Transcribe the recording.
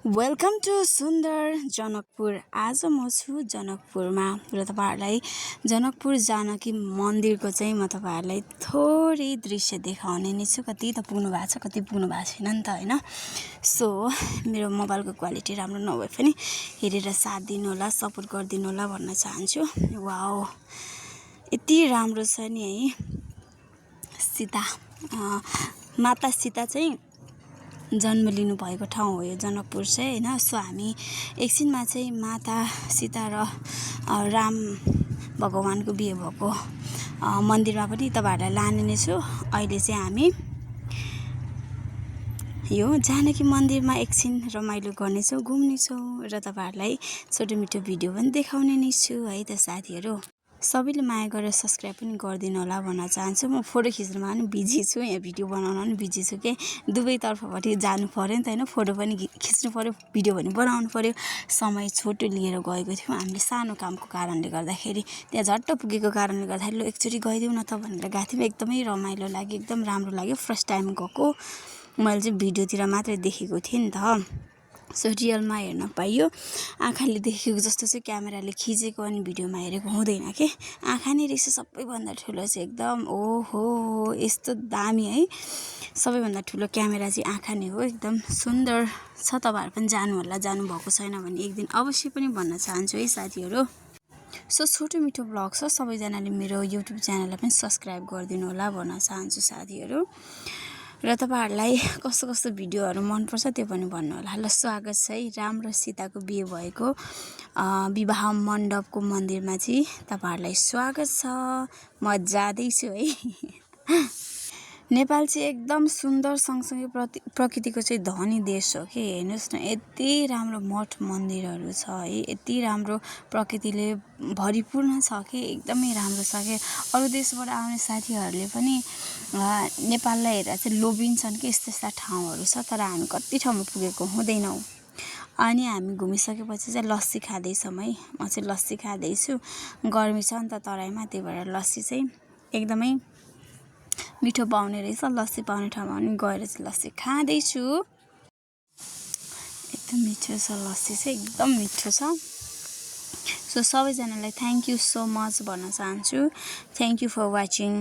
Welcome to सुन्दर जनकपुर। आज म छु जनकपुरमा र तपाईहरुलाई जनकपुर जानकी मन्दिरको चाहिँ म तपाईहरुलाई थोरै दृश्य देखाउने नै छु। कति त पुग्नु भएको छ, कति पुग्नु भएको छैन नि त हैन। सो मेरो मोबाइलको क्वालिटी राम्रो नभए पनि हेरेर साथ दिनु होला, सपोर्ट गरिदिनु होला भन्न चाहन्छु। वाओ, यति राम्रो छ नि है। सीता माता सीता चाहिँ जन्म लिनु भएको ठाउँ हो यो जनकपुर चाहिँ हैन। सो हामी एकछिनमा चाहिँ माता सीता र राम भगवानको बिहे भएको मन्दिरमा पनि तपाईहरुलाई लाने नै छु। अहिले चाहिँ हामी यो जानकी मन्दिरमा एकछिन रमाइलो गर्नेछौँ, घुम्नेछौँ र तपाईहरुलाई छोटो मिठो भिडियो पनि देखाउने नै छु है त साथीहरु। सबैले माया गरेर सब्स्क्राइब पनि गरिदिनु होला भन्न चाहन्छु। म फोटो खिच्नमा पनि बिजी छु, यहाँ भिडियो बनाउनमा पनि बिजी छु के दुवैतर्फबाट जानु पर्यो नि त हैन। फोटो पनि खिच्नु पर्यो, भिडियो पनि बनाउनु पर्यो। समय छोटो लिएर गएको थियौँ हामीले सानो कामको कारणले गर्दाखेरि। त्यहाँ झट्ट पुगेको कारणले गर्दाखेरि ल एकचोटी गइदेऊ न त भनेर गएको थियौँ। एकदमै रमाइलो लाग्यो, एकदम राम्रो लाग्यो। फर्स्ट टाइम गएको, मैले चाहिँ भिडियोतिर मात्रै देखेको थिएँ नि त। सो रियलमा हेर्न पाइयो। आँखाले देखेको जस्तो चाहिँ क्यामेराले खिचेको अनि भिडियोमा हेरेको हुँदैन के। आँखा नै रहेछ सबैभन्दा ठुलो चाहिँ एकदम। ओहो, यस्तो दामी है। सबैभन्दा ठुलो क्यामेरा चाहिँ आँखा नै हो। एकदम सुन्दर छ। तपाईहरु पनि जानु होला, जानु भएको छैन भने एक दिन अवश्य पनि भन्न चाहन्छु है साथीहरु। सो छोटो मिठो ब्लग छ, सबैजनाले मेरो युट्युब च्यानललाई पनि सब्स्क्राइब गरिदिनु होला भन्न चाहन्छु साथीहरु। र तपाईहरुलाई कस्तो कस्तो भिडियोहरु मन पर्छ त्यो पनि भन्नु होला। ल स्वागत छ है राम र सीताको बिहे भएको विवाह मण्डपको मन्दिरमा चाहिँ तपाईहरुलाई स्वागत छ। म जाँदैछु है। नेपाल चाहिँ एकदम सुन्दर सँगसँगै प्रकृतिको चाहिँ धनी देश हो के। हेर्नुस् न, यति राम्रो मठ मन्दिरहरू छ है, यति राम्रो प्रकृतिले भरिपूर्ण छ के। एकदमै राम्रो छ के। अरू देशबाट आउने साथीहरूले पनि नेपाललाई हेरेर चाहिँ लोभिन्छन् के। यस्ता यस्ता ठाउँहरू छ, तर हामी कति ठाउँमा पुगेको हुँदैनौँ। अनि हामी घुमिसकेपछि चाहिँ लस्सी खाँदैछौँ है। म चाहिँ लस्सी खाँदैछु। गर्मी छ नि त तराईमा, त्यही भएर लस्सी चाहिँ एकदमै मिठो पाउने रहेछ। लस्सी पाउने ठाउँमा पनि गएर चाहिँ लस्सी खाँदैछु। एकदम मिठो छ लस्सी चाहिँ, एकदम मिठो छ। सो सबैजनालाई थ्याङ्क यू सो मच भन्न चाहन्छु। Thank you for watching.